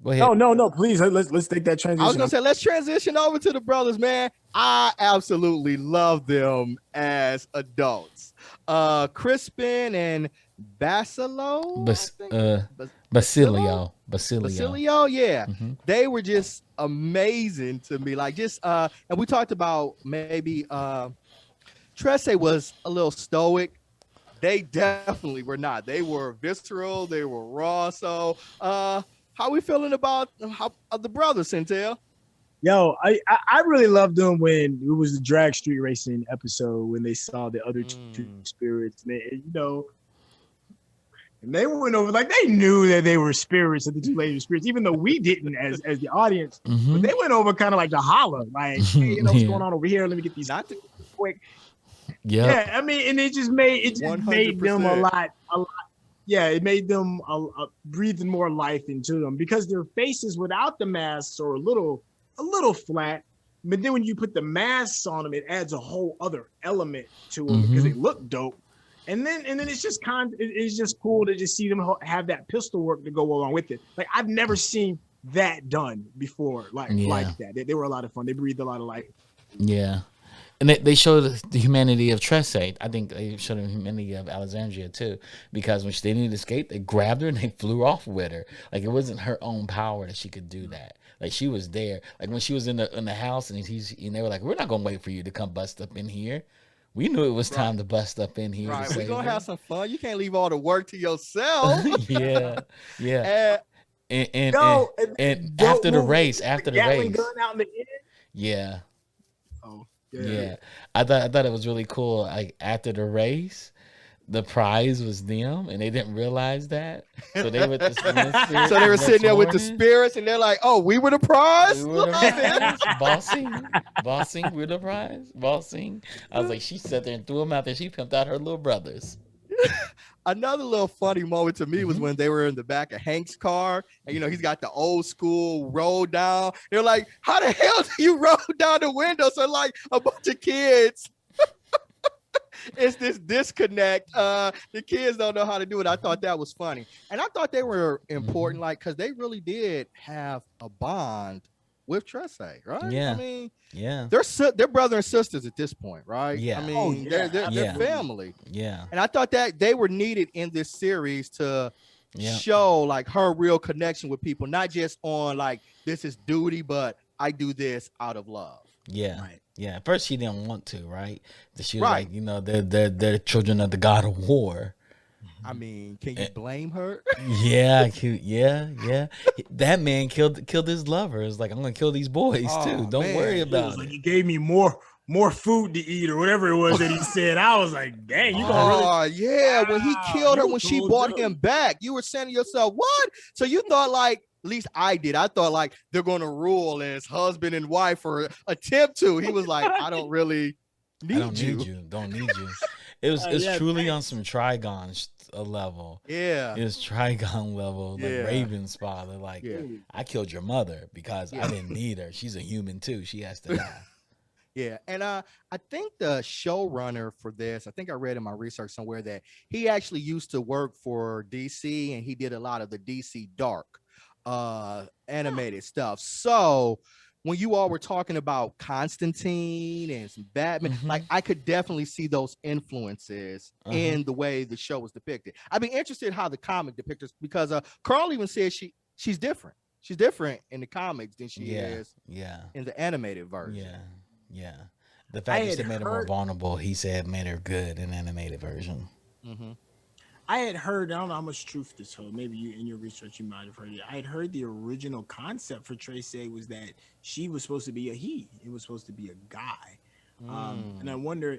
Go ahead. No. Please, let's take that I was transition. gonna say, let's transition over to the brothers, man. I absolutely love them as adults. Crispin and Basilo, I Bas- think. uh, Basilio? Basilio. Basilio, yeah. Hmm. They were just amazing to me. Like just and we talked about maybe Trese was a little stoic. They definitely were not. They were visceral, they were raw. So how we feeling about the brothers, Centel? Yo, I really loved them when it was the drag street racing episode when they saw the other two spirits. And and they went over like they knew that they were spirits, that the two ladies were spirits, even though we didn't as the audience. But they went over kind of like to holler, like, hey, you know what's going on over here? Let me get these not quick. Yeah, I mean, and it just made them a lot. Yeah, it made them breathing more life into them because their faces without the masks are a little flat. But then when you put the masks on them, it adds a whole other element to them because they look dope. And then it's just it's just cool to just see them have that pistol work to go along with it. Like I've never seen that done before, like that. They were a lot of fun. They breathed a lot of life. Yeah. And they showed the humanity of Trese. I think they showed the humanity of Alexandria too, because when she didn't escape, they grabbed her and they flew off with her. Like it wasn't her own power that she could do that. Like she was there. Like when she was in the house and they were like, "We're not gonna wait for you to come bust up in here." We knew it was time to bust up in here. Right, we're gonna have some fun. You can't leave all the work to yourself. Yeah. And after the race, gun out in the end. Yeah. Oh. Yeah. I thought it was really cool. Like after the race, the prize was them, and they didn't realize that. So they were so they were sitting there with the spirits, and they're like, "Oh, we were the prize. We were the prize. Bossing, we're the prize. Bossing." I was like, she sat there and threw them out there. She pimped out her little brothers. Another little funny moment to me was when they were in the back of Hank's car, and he's got the old school roll down. They're like, "How the hell do you roll down the window?" So like a bunch of kids. It's this disconnect. The kids don't know how to do it. I thought that was funny, and I thought they were important, like because they really did have a bond with Trese, right? Yeah. I mean, yeah, they're brother and sisters at this point, right? Yeah. I mean, they're family. Yeah, and I thought that they were needed in this series to show like her real connection with people, not just on like this is duty, but I do this out of love. Yeah. Right. Yeah. At first she didn't want to, right? She was like, they're children of the god of war. I mean, can you blame her? Yeah. That man killed his lover. It's like, I'm gonna kill these boys too. Don't worry about it. Like, he gave me more food to eat or whatever it was that he said. I was like, dang, you gonna really? Oh yeah, when he killed her, when she brought him back, you were saying to yourself, what? So you thought like, at least I did. I thought like they're going to rule as husband and wife or attempt to. He was like, I don't really need you. Don't need you. It's truly on some Trigon level. Yeah. It's Trigon level, like Raven's father. Like, I killed your mother because I didn't need her. She's a human too. She has to die. Yeah, and I think the showrunner for this, I think I read in my research somewhere that he actually used to work for DC and he did a lot of the DC Dark animated stuff. So when you all were talking about Constantine and some Batman, like I could definitely see those influences in the way the show was depicted. I'd be interested in how the comic depicts because Carl even says she's different. She's different in the comics than she is in the animated version. Yeah. The fact that they made her more vulnerable, he said, made her good in the animated version. I had heard, I don't know how much truth this holds. Maybe you in your research you might have heard it. I had heard the original concept for Trese was that she was supposed to be a he. It was supposed to be a guy. And I wonder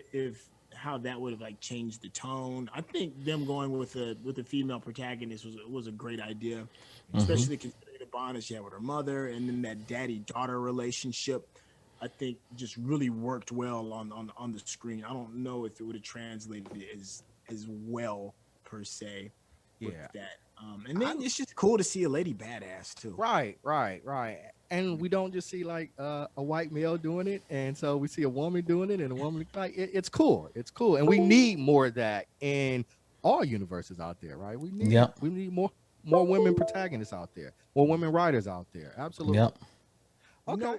how that would have like changed the tone. I think them going with a female protagonist was a great idea, especially considering the bond that she had with her mother and then that daddy-daughter relationship. I think just really worked well on the screen. I don't know if it would have translated as well per se with that. And then it's just cool to see a lady badass too. Right. And we don't just see like a white male doing it, and so we see a woman doing it, and a woman like it's cool. It's cool, and we need more of that in all universes out there, right? We need more women protagonists out there, more women writers out there. Absolutely. Yep. Okay.